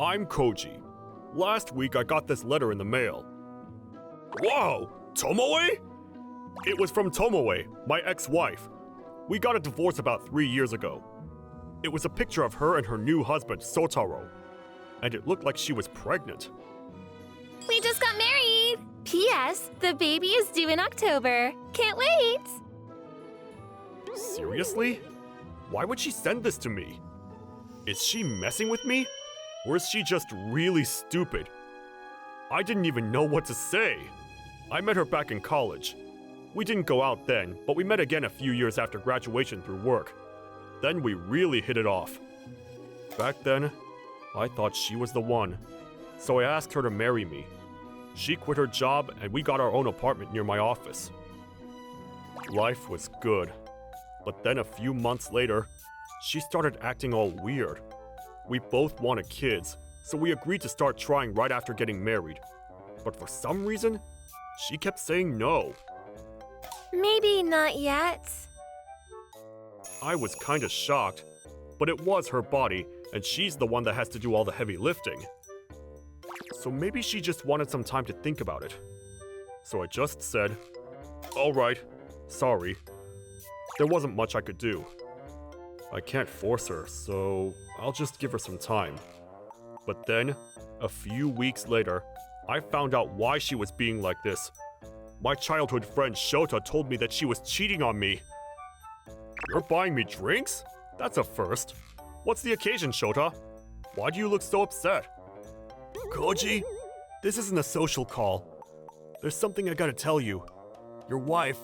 I'm Koji. Last week I got this letter in the mail. Whoa! Tomoe? It was from Tomoe, my ex-wife. We got a divorce about 3 years ago. It was a picture of her and her new husband, Sotaro. And it looked like she was pregnant. We just got married! P.S. The baby is due in October. Can't wait! Seriously? Why would she send this to me? Is she messing with me? Or is she just really stupid? I didn't even know what to say. I met her back in college. We didn't go out then, but we met again a few years after graduation through work. Then we really hit it off. Back then, I thought she was the one. So I asked her to marry me. She quit her job and we got our own apartment near my office. Life was good. But then a few months later, she started acting all weird. We both wanted kids, so we agreed to start trying right after getting married. But for some reason, she kept saying no. Maybe not yet. I was kinda shocked, but it was her body, and she's the one that has to do all the heavy lifting. So maybe she just wanted some time to think about it. So I just said, "Alright, sorry." There wasn't much I could do. I can't force her, so I'll just give her some time. But then, a few weeks later, I found out why she was being like this. My childhood friend Shota told me that she was cheating on me. You're buying me drinks? That's a first. What's the occasion, Shota? Why do you look so upset? Koji, this isn't a social call. There's something I gotta tell you. Your wife,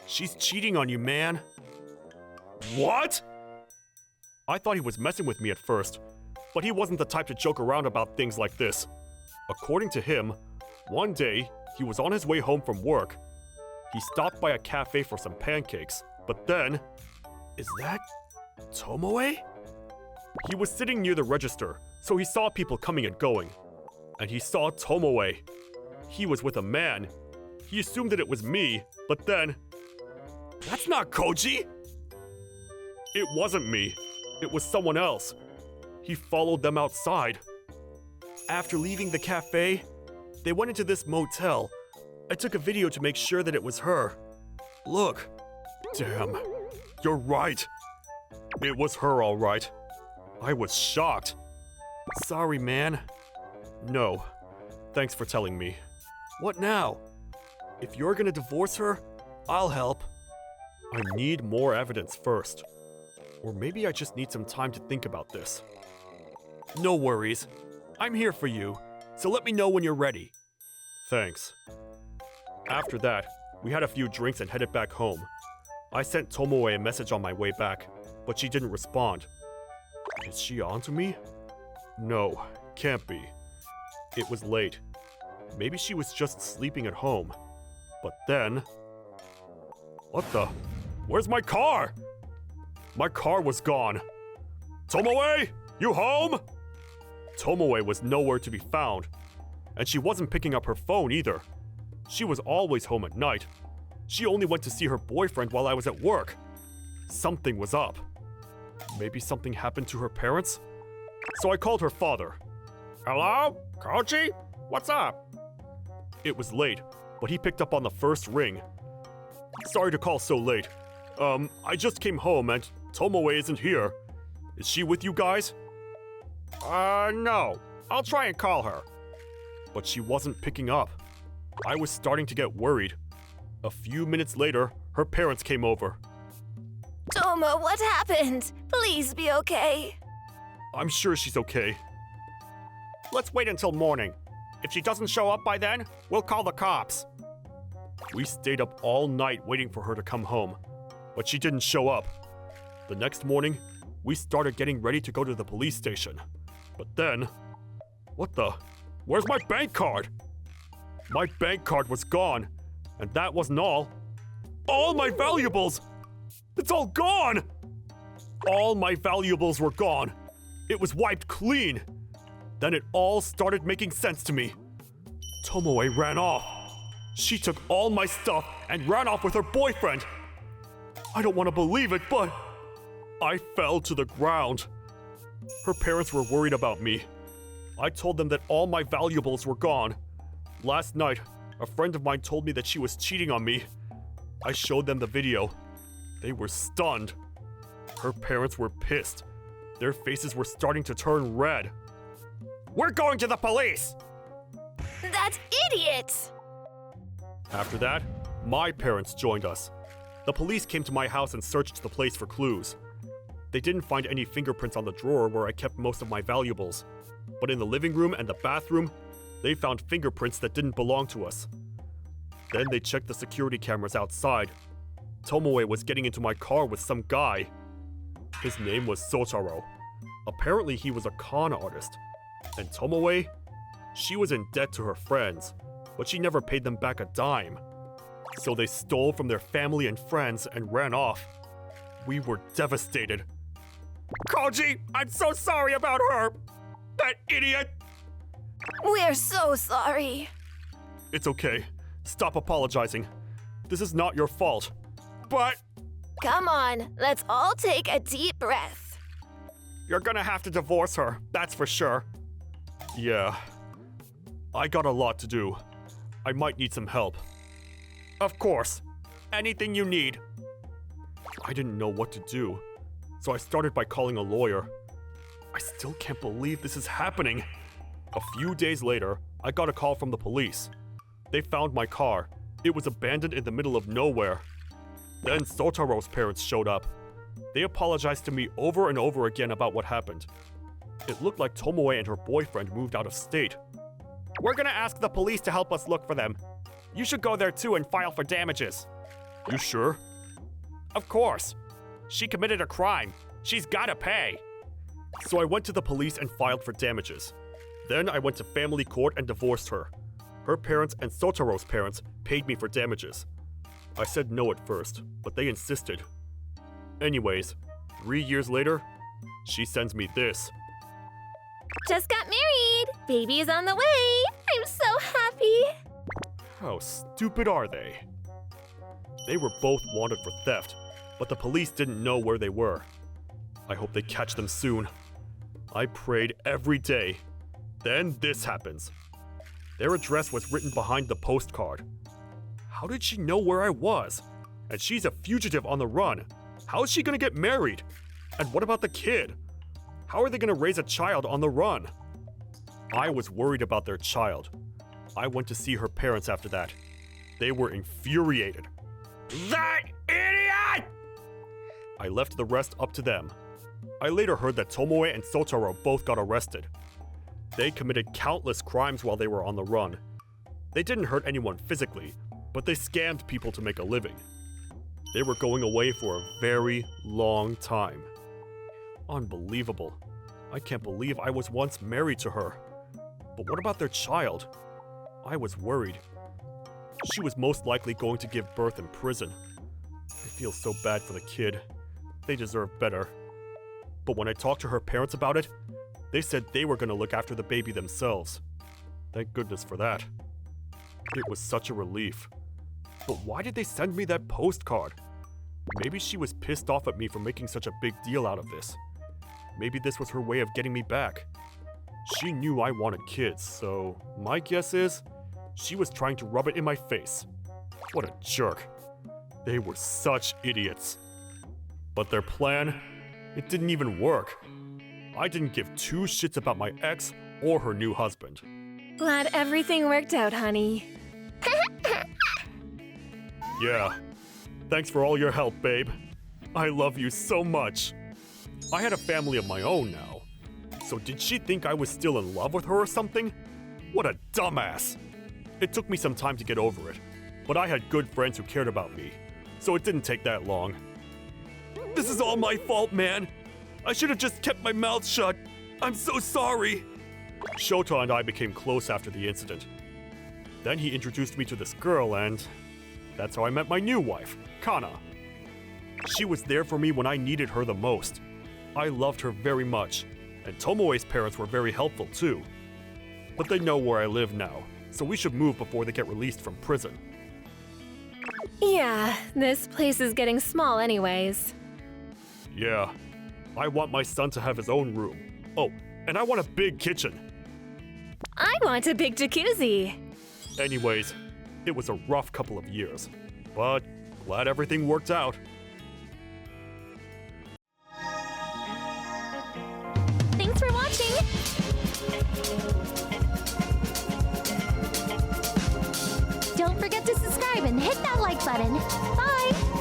she's cheating on you, man. What? I thought he was messing with me at first, but he wasn't the type to joke around about things like this. According to him, one day, he was on his way home from work. He stopped by a cafe for some pancakes, but then... Is that... Tomoe? He was sitting near the register, so he saw people coming and going. And he saw Tomoe. He was with a man. He assumed that it was me, but then... That's not Koji! It wasn't me. It was someone else. He followed them outside. After leaving the cafe, they went into this motel. I took a video to make sure that it was her. Look. Damn. You're right. It was her, all right. I was shocked. Sorry, man. No. Thanks for telling me. What now? If you're gonna divorce her, I'll help. I need more evidence first. Or maybe I just need some time to think about this. No worries. I'm here for you, so let me know when you're ready. Thanks. After that, we had a few drinks and headed back home. I sent Tomoe a message on my way back, but she didn't respond. Is she onto me? No, can't be. It was late. Maybe she was just sleeping at home. But then... What the? Where's my car? My car was gone. Tomoe, you home? Tomoe was nowhere to be found. And she wasn't picking up her phone either. She was always home at night. She only went to see her boyfriend while I was at work. Something was up. Maybe something happened to her parents? So I called her father. Hello? Koji? What's up? It was late, but he picked up on the first ring. Sorry to call so late. I just came home and Tomoe isn't here. Is she with you guys? No. I'll try and call her. But she wasn't picking up. I was starting to get worried. A few minutes later, her parents came over. Tomo, what happened? Please be okay. I'm sure she's okay. Let's wait until morning. If she doesn't show up by then, we'll call the cops. We stayed up all night waiting for her to come home, but she didn't show up. The next morning, we started getting ready to go to the police station. But then... What the? Where's my bank card? My bank card was gone, and that wasn't all. All my valuables! It's all gone! All my valuables were gone. It was wiped clean. Then it all started making sense to me. Tomoe ran off. She took all my stuff and ran off with her boyfriend. I don't want to believe it, but I fell to the ground. Her parents were worried about me. I told them that all my valuables were gone. Last night, a friend of mine told me that she was cheating on me. I showed them the video. They were stunned. Her parents were pissed. Their faces were starting to turn red. We're going to the police! That's idiots! After that, my parents joined us. The police came to my house and searched the place for clues. They didn't find any fingerprints on the drawer where I kept most of my valuables. But in the living room and the bathroom, they found fingerprints that didn't belong to us. Then they checked the security cameras outside. Tomoe was getting into my car with some guy. His name was Sotaro. Apparently he was a con artist. And Tomoe? She was in debt to her friends, but she never paid them back a dime. So they stole from their family and friends and ran off. We were devastated. Koji, I'm so sorry about her! That idiot! We're so sorry. It's okay. Stop apologizing. This is not your fault. But Come on, let's all take a deep breath. you're gonna have to divorce her, that's for sure. Yeah. I got a lot to do. I might need some help. Of course. Anything you need. I didn't know what to do, so I started by calling a lawyer. I still can't believe this is happening. A few days later, I got a call from the police. They found my car. It was abandoned in the middle of nowhere. Then Sotaro's parents showed up. They apologized to me over and over again about what happened. It looked like Tomoe and her boyfriend moved out of state. We're gonna ask the police to help us look for them. You should go there too and file for damages. You sure? Of course. She committed a crime. She's gotta pay. So I went to the police and filed for damages. Then I went to family court and divorced her. Her parents and Sotaro's parents paid me for damages. I said no at first, but they insisted. Anyways, 3 years later, she sends me this. Just got married. Baby is on the way. I'm so happy. How stupid are they? They were both wanted for theft, but the police didn't know where they were. I hope they catch them soon. I prayed every day. Then this happens. Their address was written behind the postcard. How did she know where I was? And she's a fugitive on the run. How is she gonna get married? And what about the kid? How are they gonna raise a child on the run? I was worried about their child. I went to see her parents after that. They were infuriated. That idiot! I left the rest up to them. I later heard that Tomoe and Sotaro both got arrested. They committed countless crimes while they were on the run. They didn't hurt anyone physically, but they scammed people to make a living. They were going away for a very long time. Unbelievable. I can't believe I was once married to her. But what about their child? I was worried. She was most likely going to give birth in prison. I feel so bad for the kid. They deserve better. But when I talked to her parents about it, they said they were going to look after the baby themselves. Thank goodness for that. It was such a relief. But why did they send me that postcard? Maybe she was pissed off at me for making such a big deal out of this. Maybe this was her way of getting me back. She knew I wanted kids, so my guess is she was trying to rub it in my face. What a jerk. They were such idiots. But their plan, it didn't even work. I didn't give two shits about my ex or her new husband. Glad everything worked out, honey. Yeah. Thanks for all your help, babe. I love you so much. I had a family of my own now. So did she think I was still in love with her or something? What a dumbass. It took me some time to get over it, but I had good friends who cared about me, so it didn't take that long. This is all my fault, man. I should have just kept my mouth shut. I'm so sorry. Shota and I became close after the incident. Then he introduced me to this girl, and that's how I met my new wife, Kana. She was there for me when I needed her the most. I loved her very much, and Tomoe's parents were very helpful too. But they know where I live now, so we should move before they get released from prison. Yeah, this place is getting small anyways. Yeah, I want my son to have his own room. Oh, and I want a big kitchen. I want a big jacuzzi. Anyways, it was a rough couple of years, but glad everything worked out. Thanks for watching! Don't forget to subscribe and hit that like button. Bye!